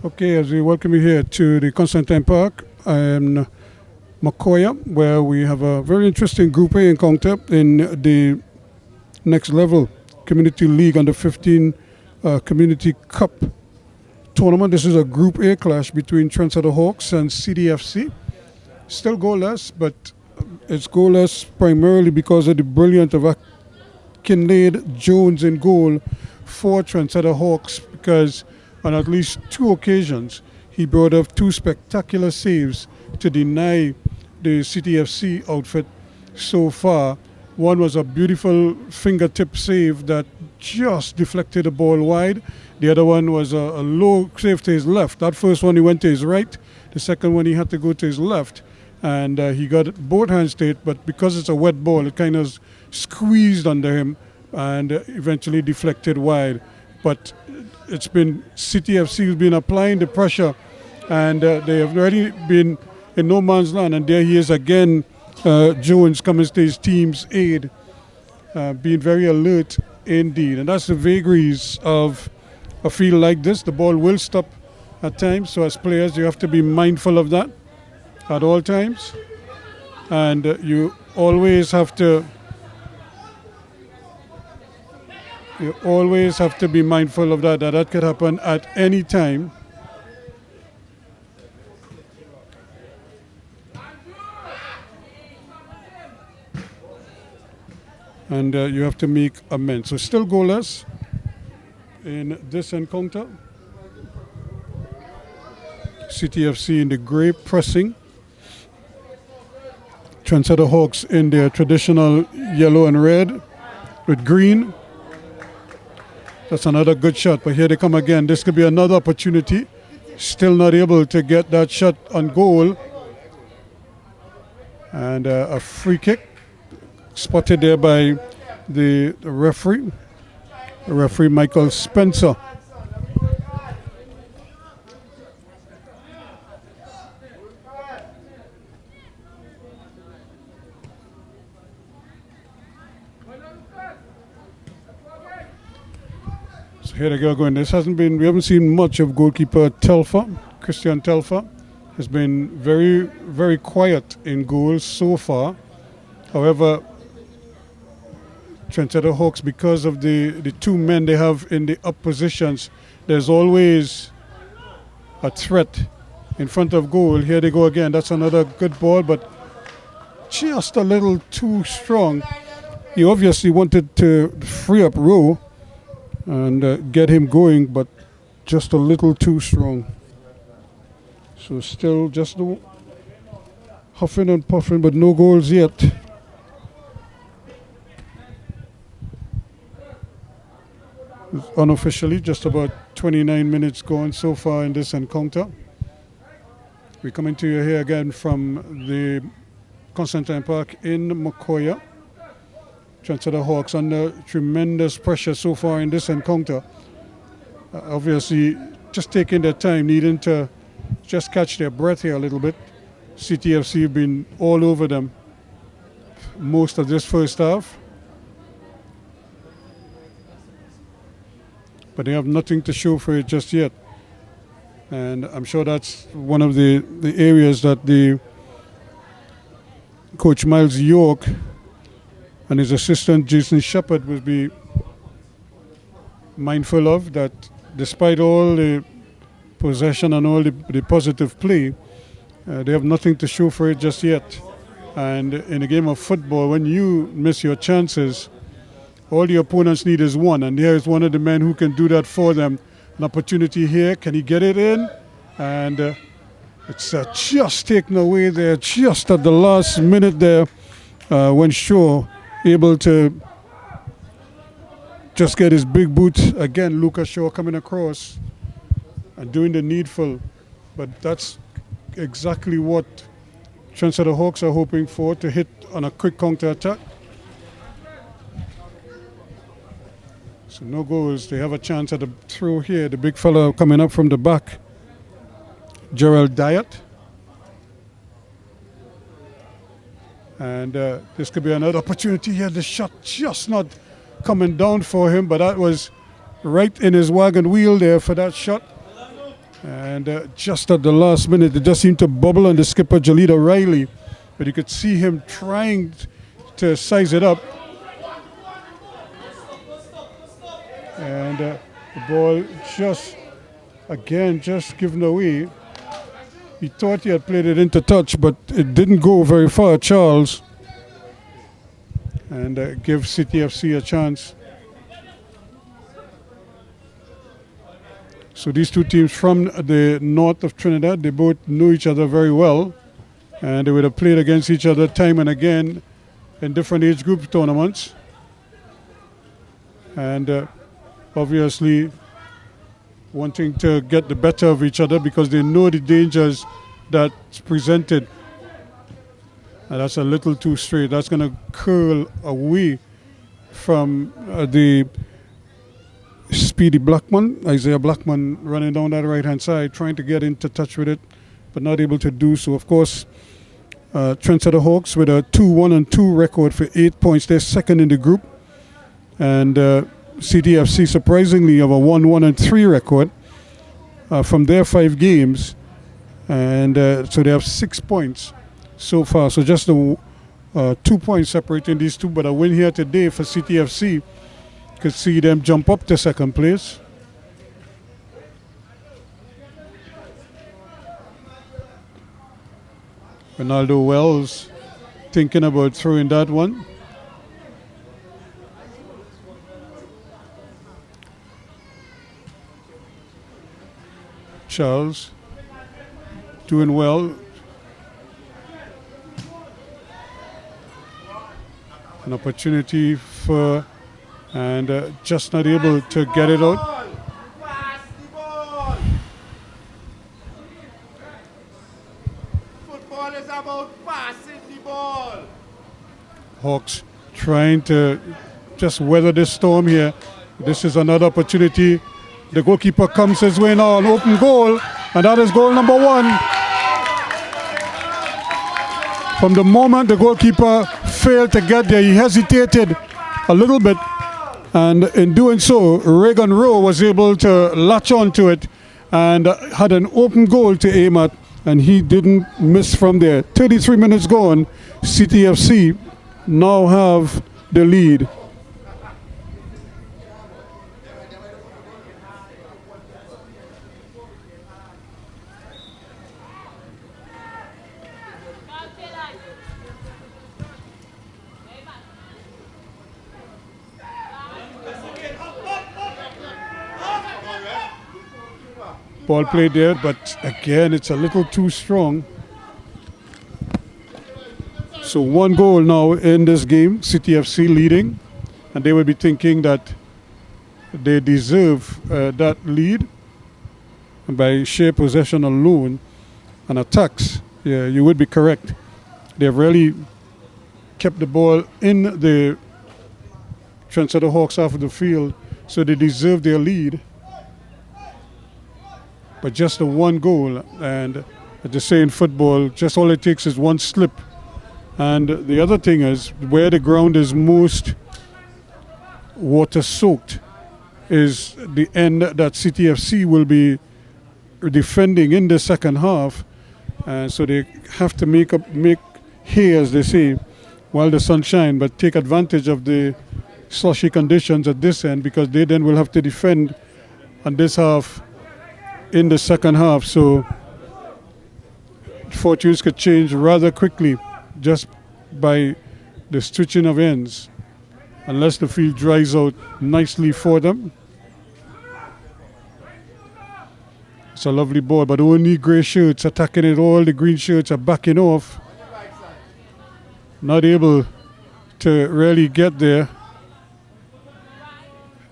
Okay, as we welcome you here to the Constantine Park in Makoya, where we have a very interesting Group A encounter in the next level Community League Under 15 Community Cup tournament. This is a Group A clash between Trendsetter Hawks and CDFC. Still goalless, but it's goalless primarily because of the brilliant of Kinlaid Jones in goal for Trendsetter Hawks, because on at least two occasions he brought up two spectacular saves to deny the CTFC outfit so far. One was a beautiful fingertip save that just deflected the ball wide. The other one was a low save to his left. That first one he went to his right. The second one he had to go to his left. And he got both hands to it, but because it's a wet ball, it kind of squeezed under him and eventually deflected wide. But it's been CTFC who's been applying the pressure, and they have already been in no man's land. And there he is again, Jones coming to his team's aid, being very alert indeed. And that's the vagaries of a field like this. The ball will stop at times, so as players you have to be mindful of that at all times, and you always have to be mindful of that could happen at any time. And you have to make amends. So still goalless in this encounter. CTFC in the grey pressing. Trendsetter Hawks in their traditional yellow and red with green. That's another good shot, but here they come again. This could be another opportunity. Still not able to get that shot on goal. And a free kick spotted there by the referee. The referee Michael Spencer. Here they go going. We haven't seen much of goalkeeper Telfer. Christian Telfer has been very, very quiet in goals so far. However, Trendsetter Hawks, because of the two men they have in the up positions, there's always a threat in front of goal. Here they go again. That's another good ball, but just a little too strong. He obviously wanted to free up Rowe and get him going, but just a little too strong. So still just huffing and puffing, but no goals yet. Unofficially, just about 29 minutes gone so far in this encounter. We're coming to you here again from the Constantine Park in Makoya. Trendsetter Hawks under tremendous pressure so far in this encounter. Obviously, just taking their time, needing to just catch their breath here a little bit. CTFC have been all over them most of this first half. But they have nothing to show for it just yet. And I'm sure that's one of the areas that the coach Miles York and his assistant Jason Shepard will be mindful of, that despite all the possession and all the positive play, they have nothing to show for it just yet. And in a game of football, when you miss your chances, all the opponents need is one, and here is one of the men who can do that for them. An opportunity here, can he get it in? And it's just taken away there, just at the last minute there, when Shaw able to just get his big boot. Again, Lucas Shaw coming across and doing the needful. But that's exactly what Trendsetter Hawks are hoping for, to hit on a quick counter attack. So no goals. They have a chance at the throw here. The big fella coming up from the back, Gerald Diet. And this could be another opportunity here. The shot just not coming down for him, but that was right in his wagon wheel there for that shot. And just at the last minute, it just seemed to bubble on the skipper, Jalita Riley. But you could see him trying to size it up. And the ball just given away. He thought he had played it into touch, but it didn't go very far, Charles. And give City FC a chance. So these two teams from the north of Trinidad, they both know each other very well. And they would have played against each other time and again in different age group tournaments. And obviously wanting to get the better of each other because they know the dangers that's presented. And that's a little too straight. That's going to curl away from the speedy Blackman, Isaiah Blackman, running down that right-hand side, trying to get into touch with it, but not able to do so. Of course, Trendsetter Hawks with a 2-1-2 record for 8 points. They're second in the group. And CTFC, surprisingly, have a 1-1-3 record from their 5 games. And so they have 6 points so far. So just 2 points separating these two. But a win here today for CTFC could see them jump up to second place. Ronaldo Wells thinking about throwing that one. Charles doing well. An opportunity for, and just not able to get it out. Football is about passing the ball. Hawks trying to just weather this storm here. This is another opportunity. The goalkeeper comes his way now, an open goal, and that is goal number 1. From the moment the goalkeeper failed to get there, he hesitated a little bit, and in doing so, Reagan Rowe was able to latch onto it and had an open goal to aim at, and he didn't miss from there. 33 minutes gone, CTFC now have the lead. Ball played there, but again, it's a little too strong. So 1 goal now in this game, CTFC leading, and they will be thinking that they deserve that lead. And by sheer possession alone and attacks, yeah, you would be correct. They've really kept the ball in the Trendsetter Hawks half of the field, so they deserve their lead. But just the 1 goal, and as they say in football, just all it takes is 1 slip. And the other thing is, where the ground is most water-soaked is the end that CTFC will be defending in the second half. So they have to make hay, as they say, while the sun shines, but take advantage of the slushy conditions at this end, because they then will have to defend on this half in the second half. So fortunes could change rather quickly just by the switching of ends, unless the field dries out nicely for them. It's a lovely ball, but only grey shirts attacking it. All the green shirts are backing off, not able to really get there.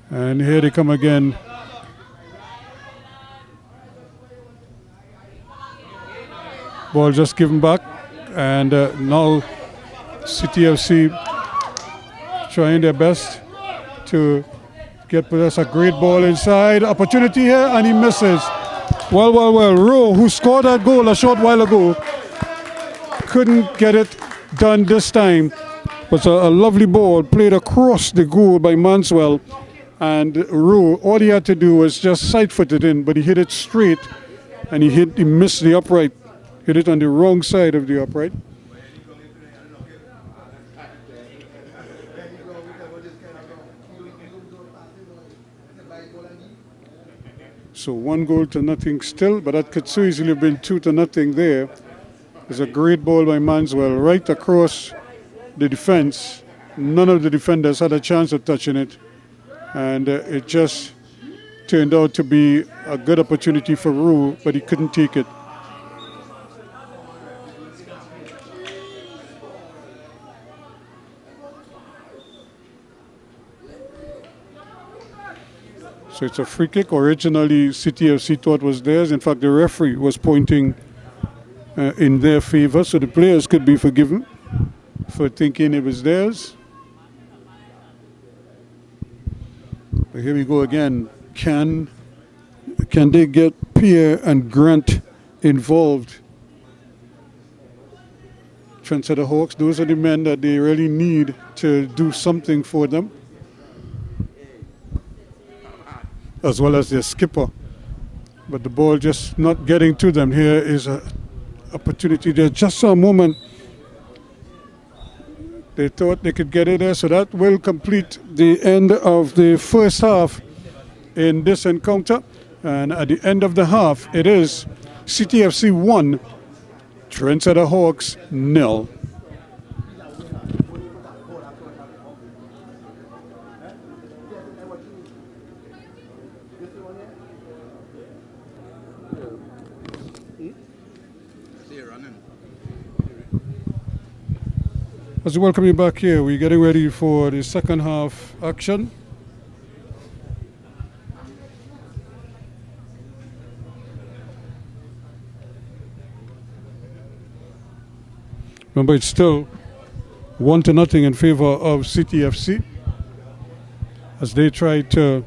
And here they come again. Ball just given back, and now CTFC trying their best to get possess. A great ball inside, opportunity here, and he misses. Well, Rowe, who scored that goal a short while ago, couldn't get it done this time. It was a lovely ball played across the goal by Manswell, and Rowe, all he had to do was just side-foot it in, but he hit it straight and he missed the upright, hit it on the wrong side of the upright. So 1-0 still, but that could so easily have been 2-0 there. It's a great ball by Manswell right across the defense. None of the defenders had a chance of touching it, and it just turned out to be a good opportunity for Rue, but he couldn't take it. So it's a free kick. Originally, CTFC thought was theirs. In fact, the referee was pointing in their favor, so the players could be forgiven for thinking it was theirs. But here we go again. Can they get Pierre and Grant involved? Trendsetter Hawks, those are the men that they really need to do something for them, as well as their skipper. But the ball just not getting to them. Here is an opportunity. There just a moment they thought they could get it there, so that will complete the end of the first half in this encounter. And at the end of the half, it is CTFC 1, Trendsetter Hawks 0. As we welcome you back here, we're getting ready for the second half action. Remember, it's still 1-0 in favor of CTFC as they try to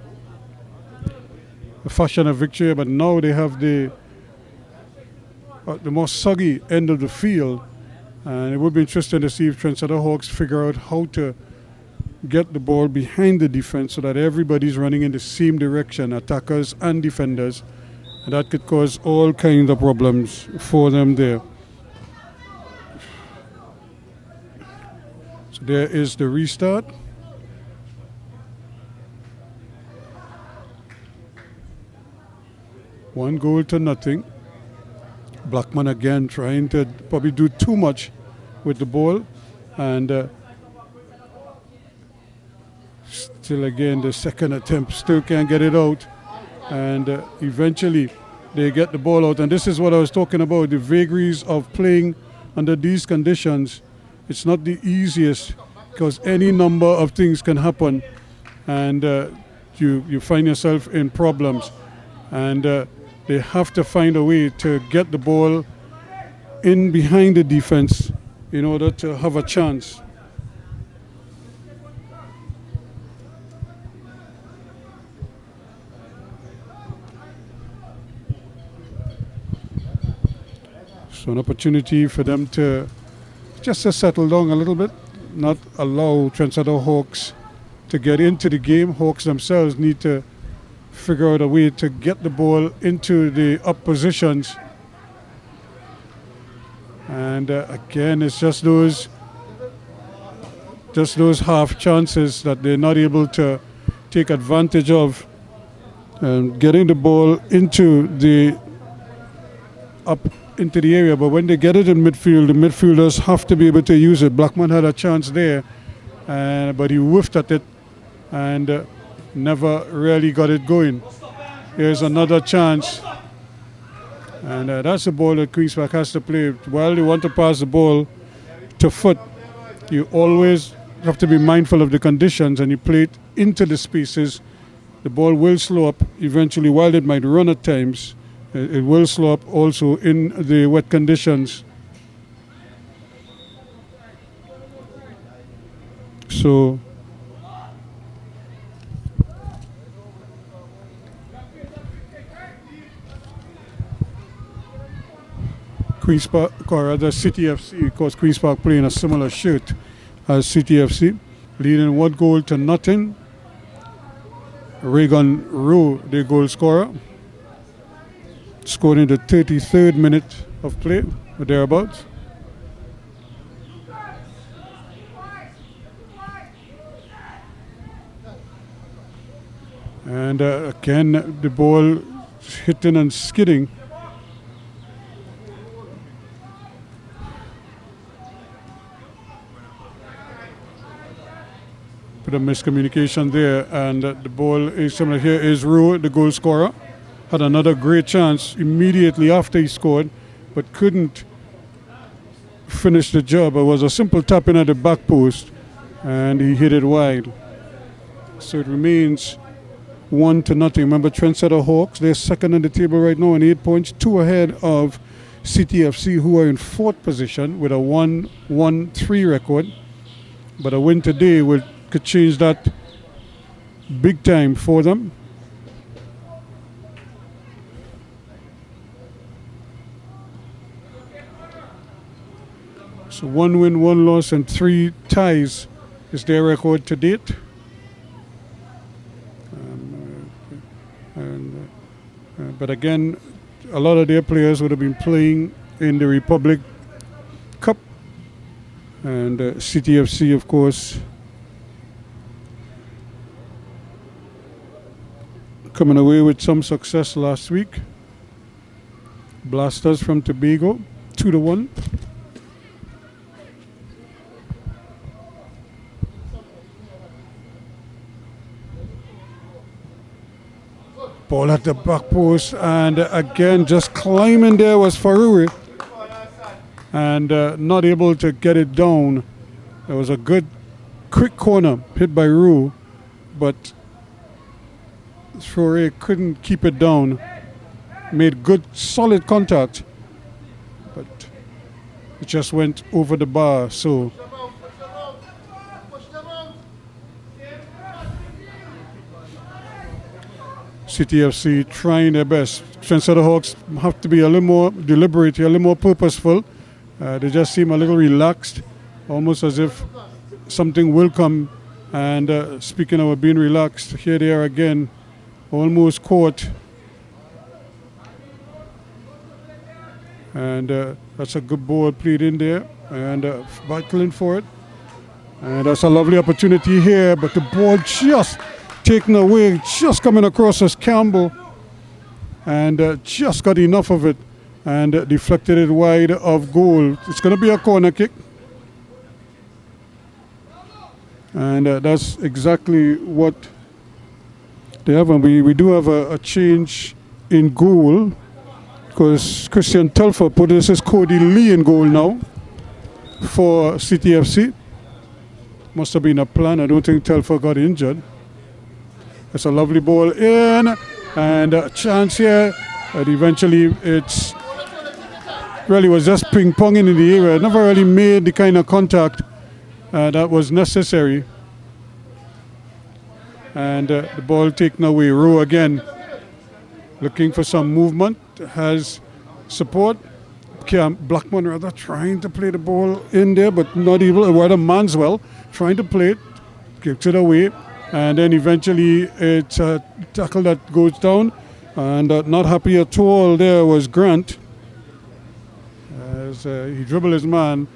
fashion a victory, but now they have the more soggy end of the field. And it would be interesting to see if Trendsetter Hawks figure out how to get the ball behind the defense so that everybody's running in the same direction, attackers and defenders. And that could cause all kinds of problems for them there. So there is the restart. One goal to nothing. Blackman again trying to probably do too much with the ball, and still again the second attempt still can't get it out, and eventually they get the ball out. And this is what I was talking about, the vagaries of playing under these conditions. It's not the easiest because any number of things can happen, and you find yourself in problems, and they have to find a way to get the ball in behind the defense in order to have a chance. So an opportunity for them to just to settle down a little bit, not allow Trendsetter Hawks to get into the game. Hawks themselves need to figure out a way to get the ball into the up positions. And again, it's just those half chances that they're not able to take advantage of, and getting the ball into the area. But when they get it in midfield, the midfielders have to be able to use it. Blackman had a chance there, but he whiffed at it and never really got it going. Here's another chance, and that's the ball that Queen's Park has to play. While you want to pass the ball to foot, you always have to be mindful of the conditions, and you play it into the spaces. The ball will slow up eventually. While it might run at times, it will slow up also in the wet conditions. So Queen's Park, or rather CTFC, because Queen's Park playing a similar shirt as CTFC, leading 1-0. Reagan Rowe, the goal scorer. scored in the 33rd minute of play, or thereabouts. And again, the ball hitting and skidding. Bit of miscommunication there, and the ball is similar here. Is Rue, the goal scorer, had another great chance immediately after he scored, but couldn't finish the job. It was a simple tap in at the back post, and he hit it wide. So it remains 1-0. Remember, Trendsetter Hawks, they're second on the table right now on 8 points, 2 ahead of CTFC, who are in 4th position with a 1-1-3 record. But a win today could change that big time for them. So 1 win, 1 loss, and 3 ties is their record to date. But again, a lot of their players would have been playing in the Republic Cup. And CTFC, of course, coming away with some success last week. Blasters from Tobago, 2-1. Ball at the back post, and again, just climbing there was Faruri, and not able to get it down. It was a good, quick corner hit by Rue, but Faruri couldn't keep it down. Made good, solid contact, but it just went over the bar. So CTFC trying their best. Trendsetter Hawks have to be a little more deliberate, a little more purposeful. They just seem a little relaxed, almost as if something will come. And speaking of being relaxed, here they are again, almost caught. And that's a good ball played in there, and battling for it. And that's a lovely opportunity here, but the ball just taken away, just coming across as Campbell, and just got enough of it and deflected it wide of goal. It's going to be a corner kick, and that's exactly what they have. And we do have a change in goal, because Christian Telfer put this as Cody Lee in goal now for CTFC. Must have been a plan. I don't think Telfer got injured. It's a lovely ball in, and a chance here, and eventually it's really was just ping-ponging in the area. It never really made the kind of contact that was necessary. And the ball taken away. Rowe again looking for some movement, has support. Blackman rather trying to play the ball in there, but not able. Rather Manswell trying to play it, gives it away. And then eventually it's a tackle that goes down, and not happy at all there was Grant, as he dribbled his man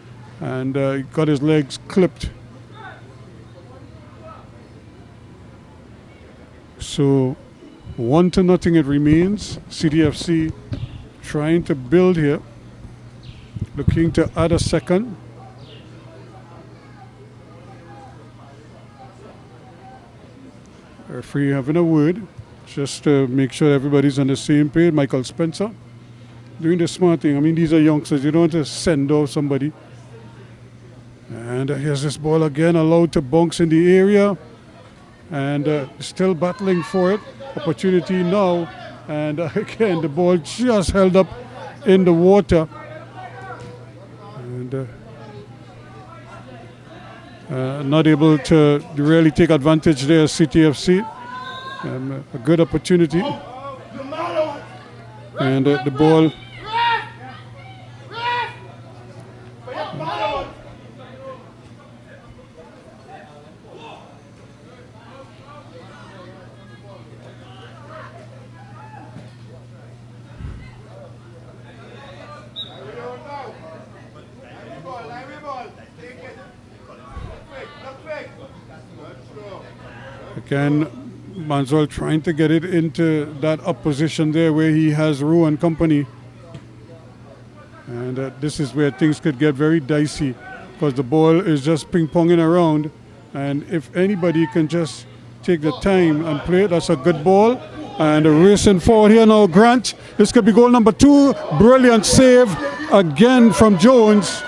and he got his legs clipped. So 1-0 it remains. CTFC trying to build here, looking to add a second. Referee having a word just to make sure everybody's on the same page. Michael Spencer doing the smart thing. I mean, these are youngsters. You don't want to send off somebody. And here's this ball again, allowed to bounce in the area. And still battling for it. Opportunity now. And again, the ball just held up in the water. And not able to really take advantage there, CTFC. A good opportunity. And the ball. Again, Mansell trying to get it into that up position there where he has Roux and company. And this is where things could get very dicey because the ball is just ping-ponging around. And if anybody can just take the time and play it, that's a good ball. And racing forward here now, Grant. This could be goal number 2. Brilliant save again from Jones.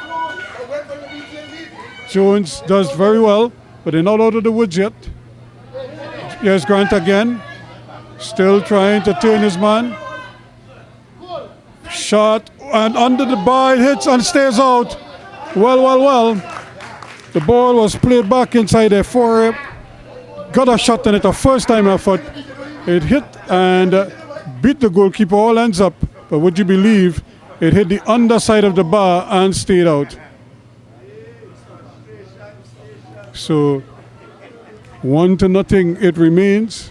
Jones does very well, but they're not out of the woods yet. Here's Grant again. Still trying to turn his man. Shot and under the bar, it hits and stays out. Well. The ball was played back inside their forehead. Got a shot on it, a first time effort. It hit and beat the goalkeeper, all ends up. But would you believe it hit the underside of the bar and stayed out. So 1-0 it remains.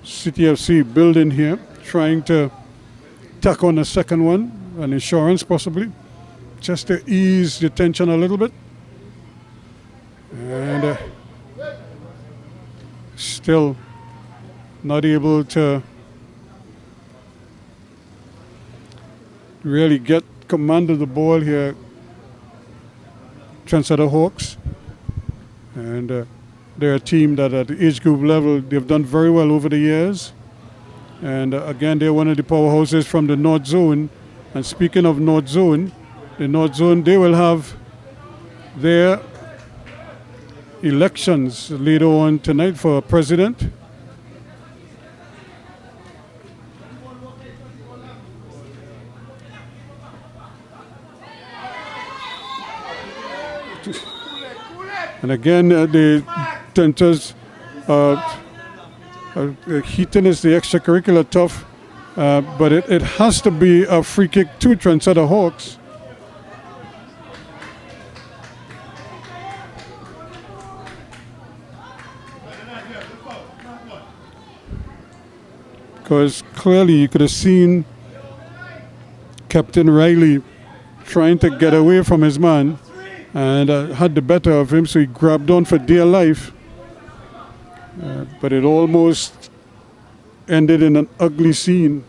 City FC building here, trying to tack on a second one, an insurance possibly, just to ease the tension a little bit. And still not able to really get command of the ball here, Trendsetter Hawks. And they're a team that at the age group level, they've done very well over the years. And again, they're one of the powerhouses from the North Zone. And speaking of North Zone, the North Zone, they will have their elections later on tonight for president. And again, the Tenters, heating is the extracurricular tough, but it has to be a free kick to Trendsetter Hawks. Because clearly you could have seen Captain Riley trying to get away from his man and had the better of him, so he grabbed on for dear life. But it almost ended in an ugly scene.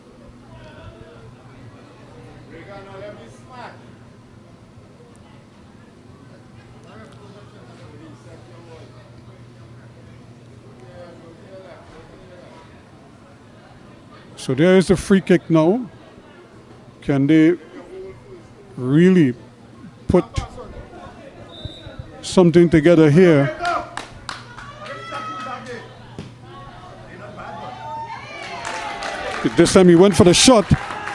So there is the free kick now. Can they really put something together here? This time he went for the shot,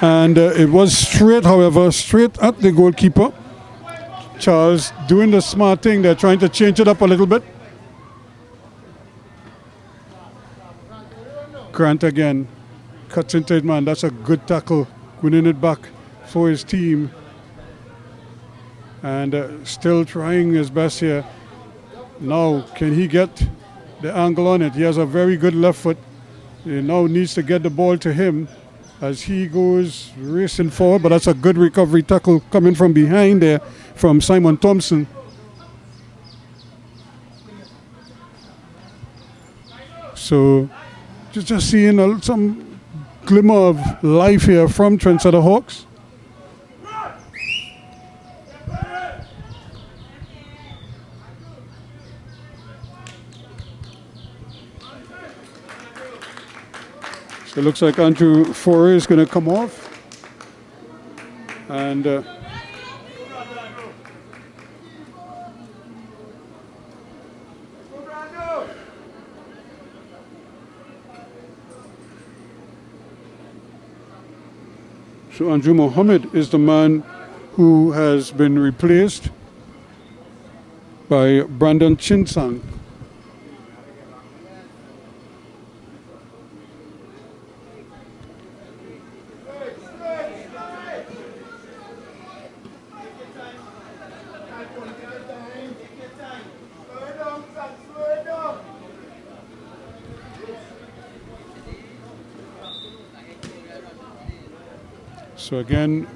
and it was straight, however, straight at the goalkeeper. Charles doing the smart thing. They're trying to change it up a little bit. Grant again cuts into it, man. That's a good tackle, winning it back for his team. And still trying his best here. Now, can he get the angle on it? He has a very good left foot. He now needs to get the ball to him as he goes racing forward, but that's a good recovery tackle coming from behind there from Simon Thompson. So just seeing some glimmer of life here from Trendsetter Hawks. So it looks like Andrew Foray is going to come off. And so Andrew Mohammed is the man who has been replaced by Brandon Chinsang. So again,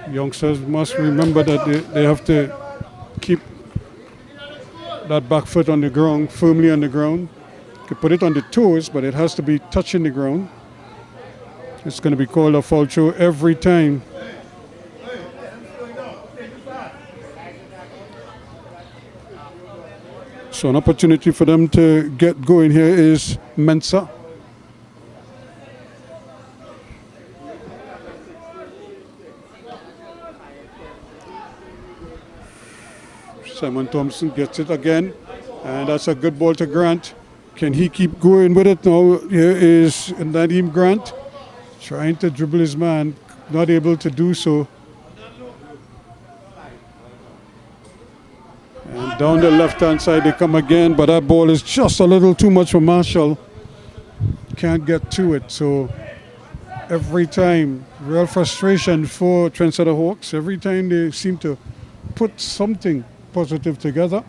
youngsters must remember that they have to keep that back foot on the ground, firmly on the ground. You can put it on the toes, but it has to be touching the ground. It's going to be called a foul throw every time. So an opportunity for them to get going here is Mensa. Simon Thompson gets it again, and that's a good ball to Grant. Can he keep going with it now? Here is Nadeem Grant trying to dribble his man, not able to do so. And down the left-hand side they come again, but that ball is just a little too much for Marshall. Can't get to it, so every time, real frustration for Trendsetter Hawks. Every time they seem to put something positive together,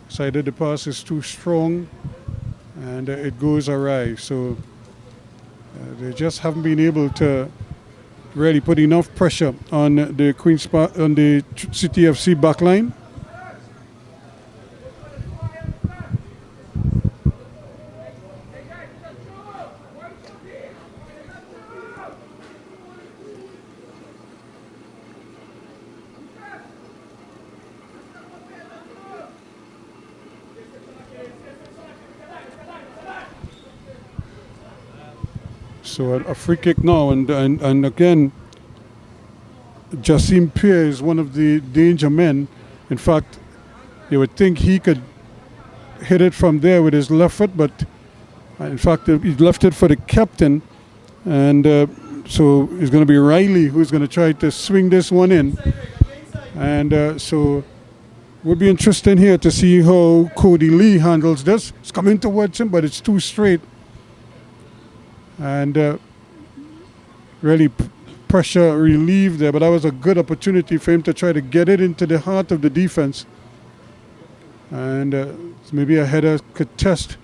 decided the pass is too strong and it goes awry. So they just haven't been able to really put enough pressure on the on the City FC backline. So a free kick now, and again, Jassim Pierre is one of the danger men. In fact, you would think he could hit it from there with his left foot, but in fact, he left it for the captain, and so it's going to be Riley who's going to try to swing this one in. And so would be interesting here to see how Cody Lee handles this. It's coming towards him, but it's too straight. And really pressure relieved there, but that was a good opportunity for him to try to get it into the heart of the defense. And maybe a header could test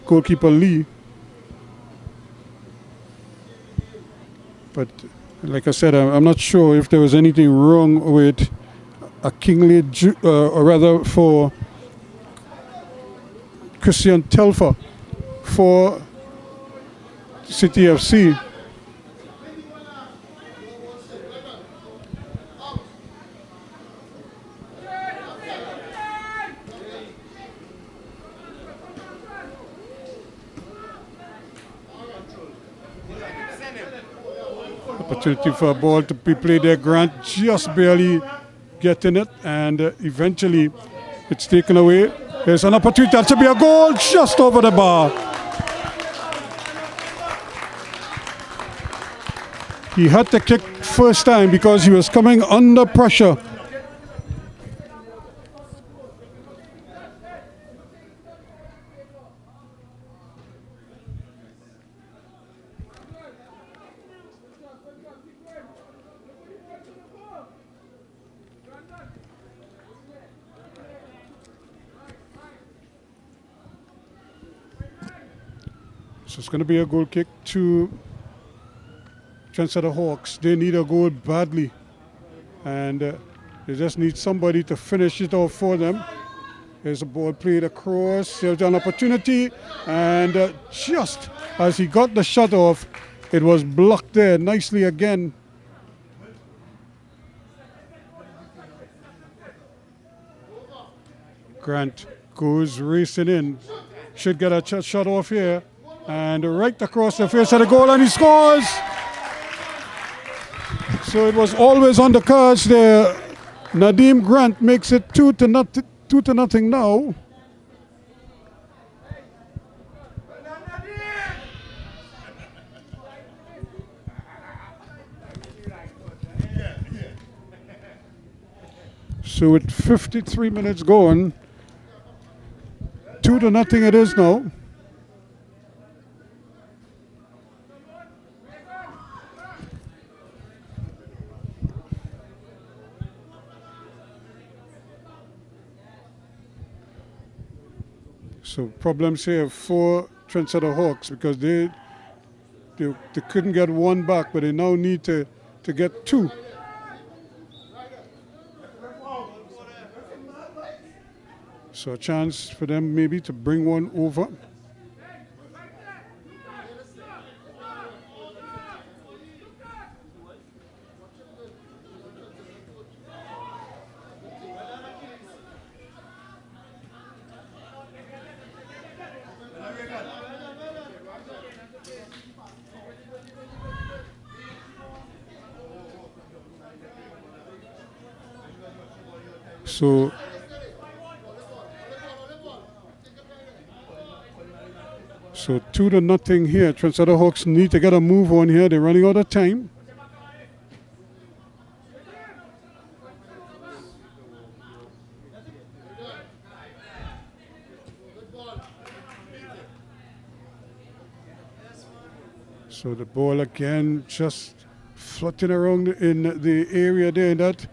goalkeeper Lee. But like I said, I'm not sure if there was anything wrong with a Kingley, or rather for Christian Telfer for City FC. Opportunity for a ball to be played there. Grant just barely getting it, and eventually it's taken away. There's an opportunity. That should be a goal just over the bar. He had to kick first time because he was coming under pressure. So it's going to be a goal kick to Trendsetter Hawks. They need a goal badly, and they just need somebody to finish it off for them. There's a ball played across. There's an opportunity, and just as he got the shot off, it was blocked there nicely again. Grant goes racing in. Should get a shot off here, and right across the face of the goal, and he scores! So it was always on the cards there. Nadeem Grant makes it 2-0 now. So with 53 minutes going, 2-0 it is now. So problems here for Trendsetter Hawks because they They couldn't get one back, but they now need to get two. So a chance for them maybe to bring one over. So So 2-0 here. Trendsetter Hawks need to get a move on here. They're running out of time. So the ball again just floating around in the area there in that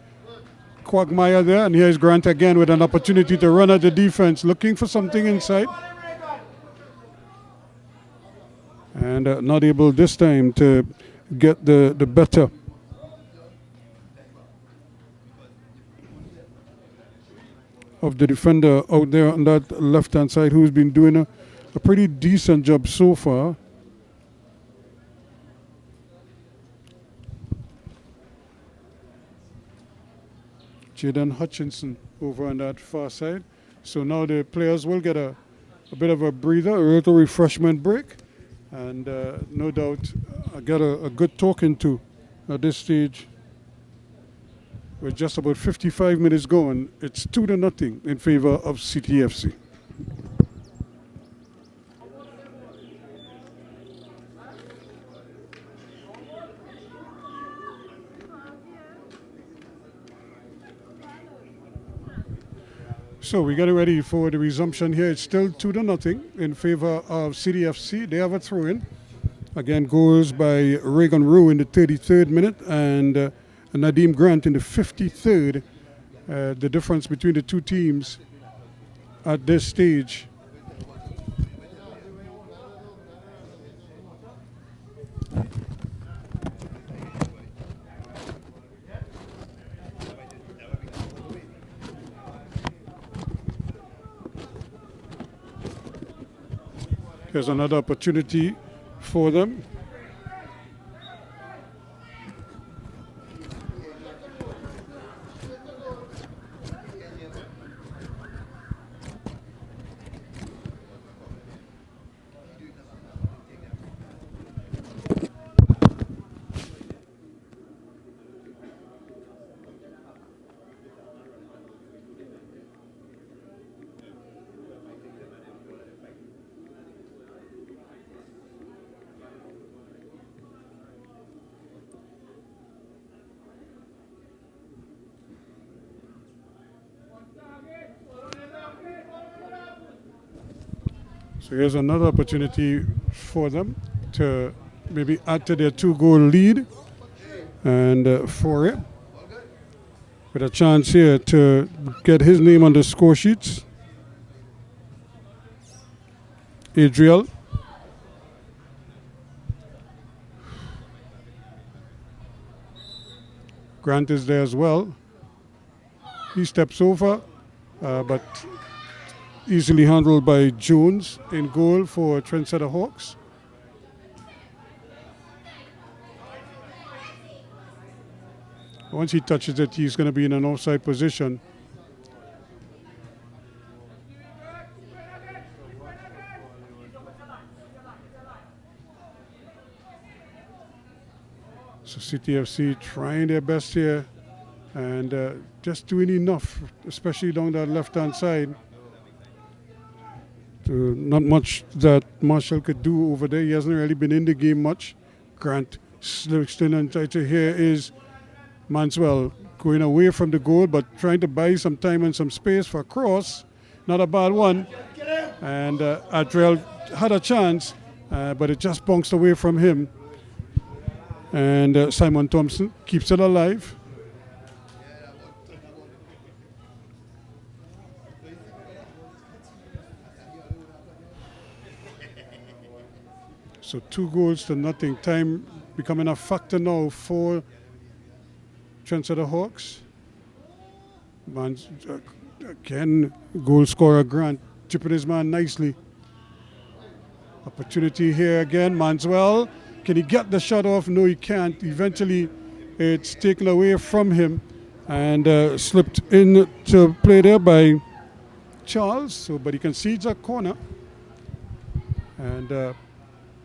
quagmire there. And here's Grant again with an opportunity to run at the defense, looking for something inside. And not able this time to get the better. Of the defender out there on that left-hand side, who's been doing a pretty decent job so far. Jaden Hutchinson over on that far side. So now the players will get a bit of a breather, a little refreshment break. And no doubt I got a good talking to at this stage. With just about 55 minutes going, it's 2-0 in favor of CTFC. So we're getting ready for the resumption here. It's still 2-0 in favor of CTFC. They have a throw-in. Again, goals by Reagan Rowe in the 33rd minute and Nadeem Grant in the 53rd. The difference between the two teams at this stage. Here's another opportunity for them. So here's another opportunity for them to maybe add to their 2-goal lead. And for it, with a chance here to get his name on the score sheets. Adriel. Grant is there as well. He steps over, but easily handled by Jones in goal for Trendsetter Hawks. Once he touches it, he's going to be in an offside position. So CTFC trying their best here and just doing enough, especially down that left-hand side. Not much that Marshall could do over there. He hasn't really been in the game much. Grant slips in and tries to here is Manswell going away from the goal but trying to buy some time and some space for a cross. Not a bad one. And Adriel had a chance, but it just bounced away from him. And Simon Thompson keeps it alive. So 2-0. Time becoming a factor now for Trendsetter Hawks. Again, goal scorer Grant chipping his man nicely. Opportunity here again. Manswell, can he get the shot off? No, he can't. Eventually, it's taken away from him and slipped into play there by Charles. So, but he concedes a corner. And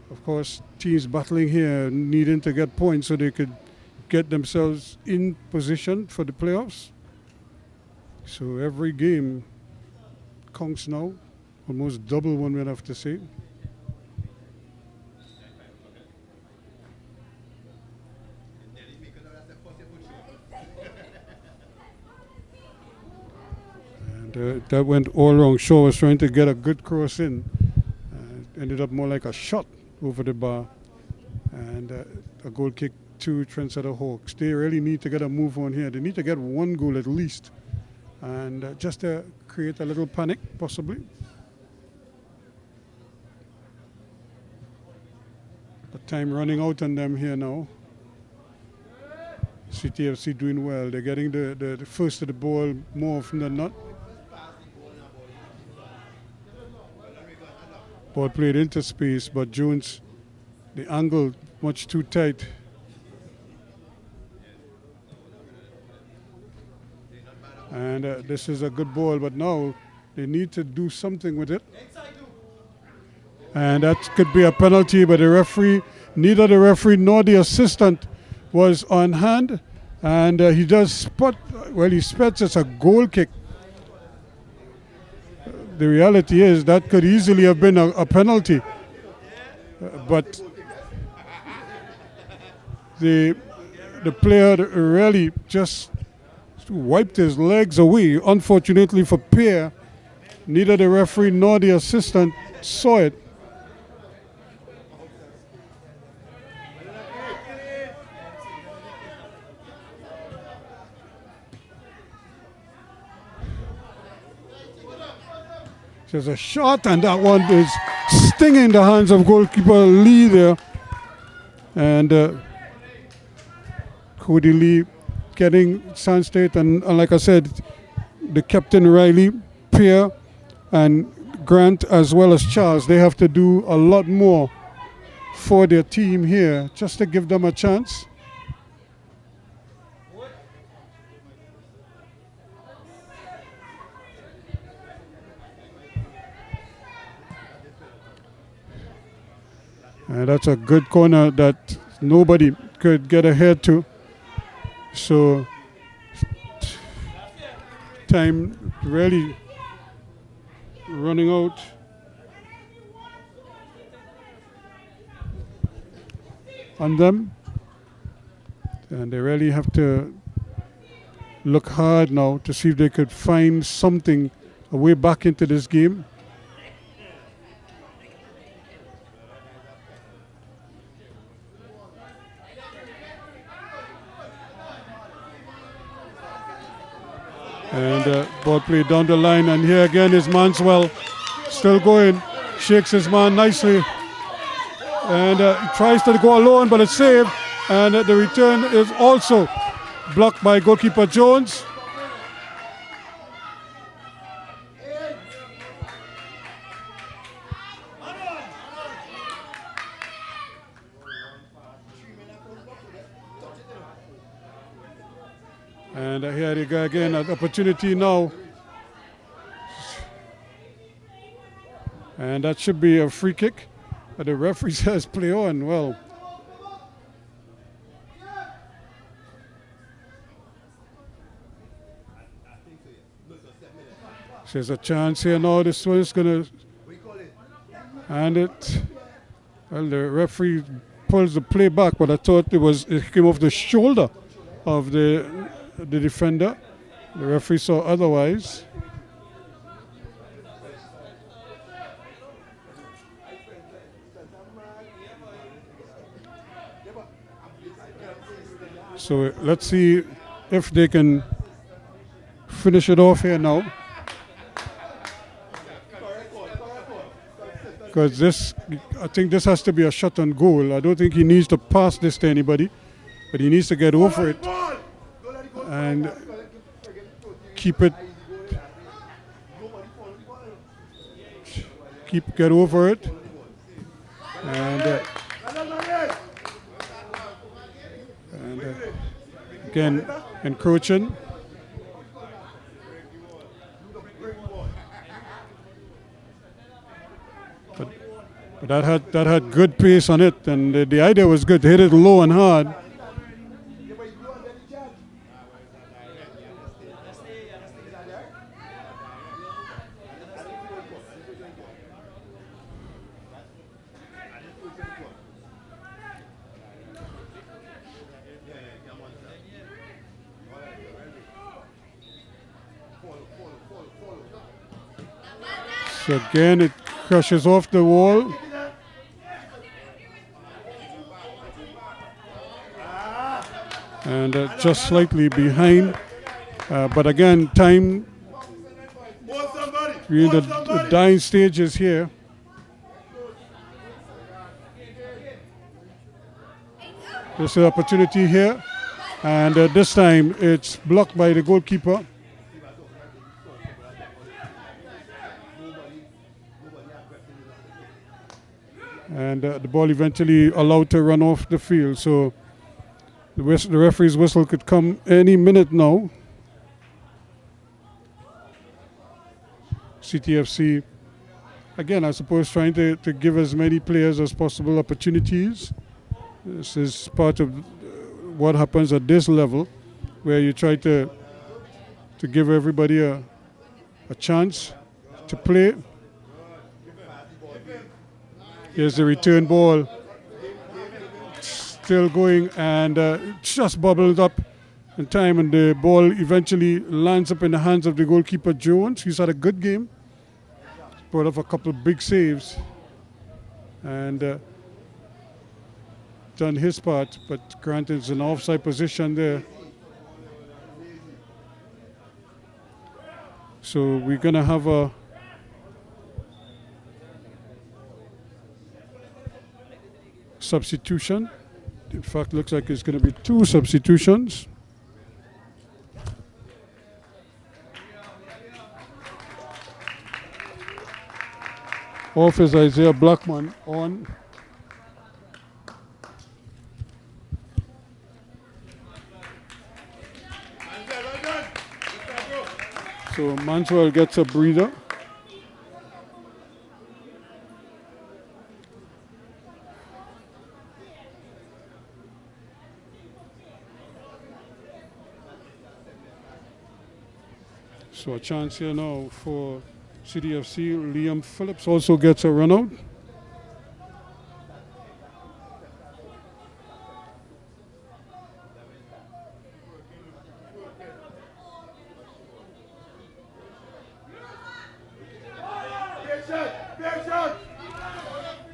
of course, teams battling here, needing to get points so they could get themselves in position for the playoffs. So every game counts now, almost double, one would have to say. And that went all wrong. Shaw was trying to get a good cross in. Ended up more like a shot over the bar. And a goal kick to Trendsetter Hawks. They really need to get a move on here. They need to get one goal at least. And just to create a little panic, possibly. But time running out on them here now. CTFC doing well. They're getting the first of the ball more often than not. Ball played into space, but Jones, the angle much too tight. And this is a good ball, but now they need to do something with it. And that could be a penalty, but the referee, neither the referee nor the assistant was on hand. And he does spot, well, he spots it's a goal kick. The reality is that could easily have been a penalty. But the player really just wiped his legs away. Unfortunately for Pierre, neither the referee nor the assistant saw it. There's a shot, and that one is stinging the hands of goalkeeper Lee there. And Cody Lee getting San State, and like I said, the captain Riley, Pierre, and Grant, as well as Charles, they have to do a lot more for their team here just to give them a chance. And that's a good corner that nobody could get ahead to. So time really running out. On them. And they really have to look hard now to see if they could find something, a way back into this game. And ball played down the line, and here again is Manswell, still going, shakes his man nicely, and he tries to go alone, but it's saved, and the return is also blocked by goalkeeper Jones. And here they go again, an opportunity now. And that should be a free kick. But the referee says play on. Well, there's a chance here now. This one is going to hand it. Well, the referee pulls the play back, but I thought it came off the shoulder of the defender. The referee saw otherwise. So let's see if they can finish it off here now. because I think this has to be a shot on goal. I don't think he needs to pass this to anybody, but he needs to get over it and keep it, get over it, and again encroaching. But that had good pace on it, and the idea was good. Hit it low and hard. So again, it crashes off the wall. And just slightly behind. But again, time, we're in the dying stages here. There's an opportunity here. And this time, it's blocked by the goalkeeper. And the ball eventually allowed to run off the field. So the referee's whistle could come any minute now. CTFC, again, I suppose trying to give as many players as possible opportunities. This is part of what happens at this level, where you try to give everybody a chance to play. Here's the return ball. Still going, and just bubbled up in time, and the ball eventually lands up in the hands of the goalkeeper Jones. He's had a good game. Brought off a couple of big saves and done his part, but Granton's in an offside position there. So we're going to have a substitution. In fact, looks like it's going to be 2 substitutions. Off is Isaiah Blackman. On so Manswell gets a breather. So a chance here now for CDFC. Liam Phillips also gets a run out.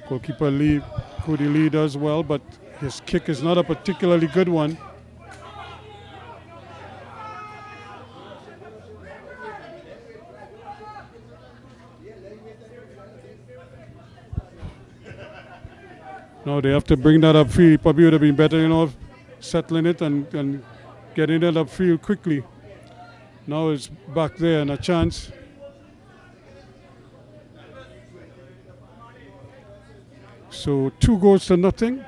Goalkeeper Lee, Cody Lee does well, but his kick is not a particularly good one. No, they have to bring that upfield. Probably would have been better, settling it and getting it upfield quickly. Now it's back there and a chance. So 2-0.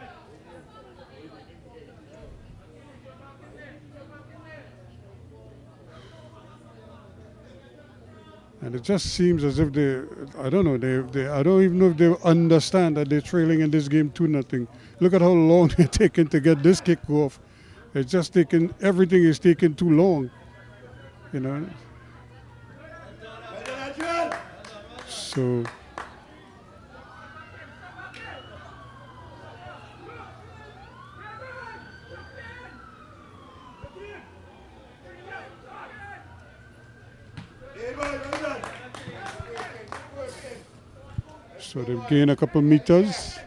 And it just seems as if I don't know, I don't even know if they understand that they're trailing in this game 2-0. Look at how long they're taking to get this kick off. It's just taking, everything is taking too long, So So they've gained a couple meters.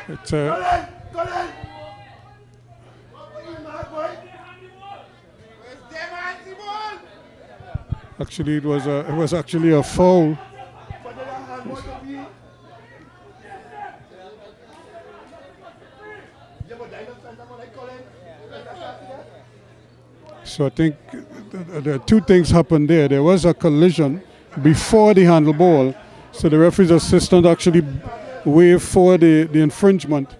It's actually it was actually a foul. So I think the two things happened there. There was a collision before the handleball, so the referee's assistant actually waved for the infringement.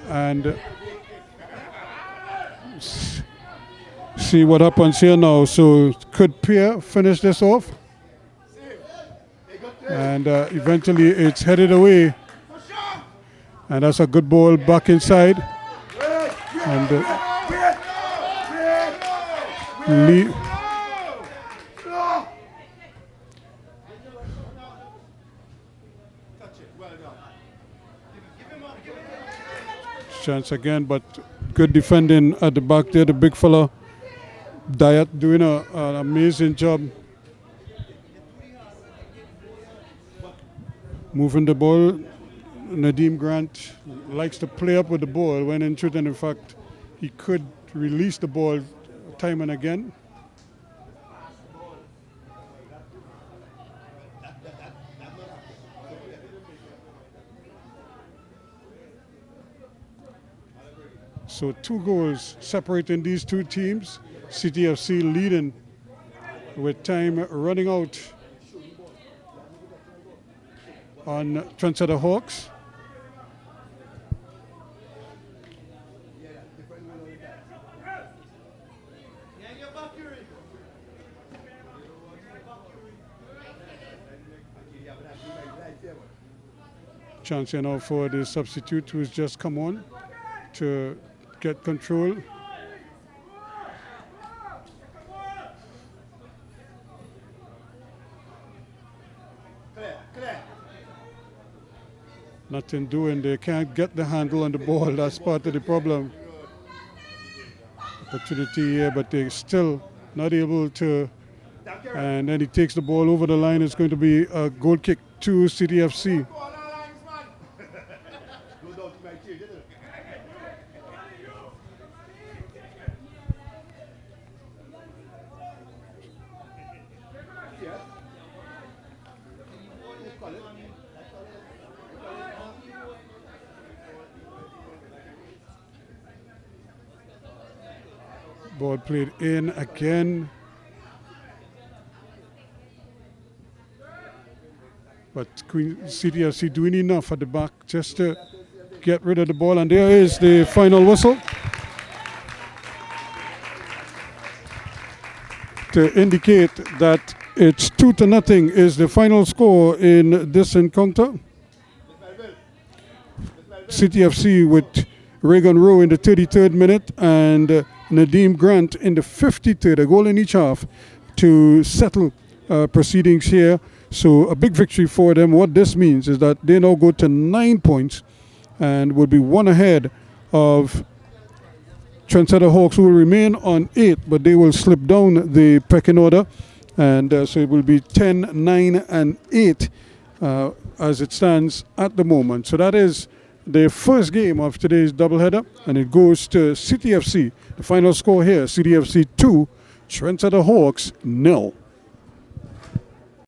And see what happens here now. So could Pierre finish this off? And eventually it's headed away. And that's a good ball back inside. And chance again, but good defending at the back there. The big fella, Diet, doing an amazing job moving the ball. Nadeem Grant likes to play up with the ball when in truth and in fact he could release the ball time and again. So 2 goals separating these two teams. CTFC leading with time running out on Trendsetter Hawks. Chance here now for the substitute who's just come on to get control. Nothing doing. They can't get the handle on the ball. That's part of the problem. Opportunity here, but they're still not able to. And then he takes the ball over the line. It's going to be a goal kick to CTFC. Ball played in again. But CTFC doing enough at the back just to get rid of the ball. And there is the final whistle to indicate that it's 2-0 is the final score in this encounter. CTFC with Reagan Rowe in the 33rd minute and Nadeem Grant in the 53rd, a goal in each half to settle proceedings here. So a big victory for them. What this means is that they now go to 9 points and will be 1 ahead of Trendsetter Hawks, who will remain on 8, but they will slip down the pecking order. And so it will be 10, 9, and 8 as it stands at the moment. So that is the first game of today's doubleheader, and it goes to CTFC. The final score here, CTFC 2, Trendsetter Hawks 0.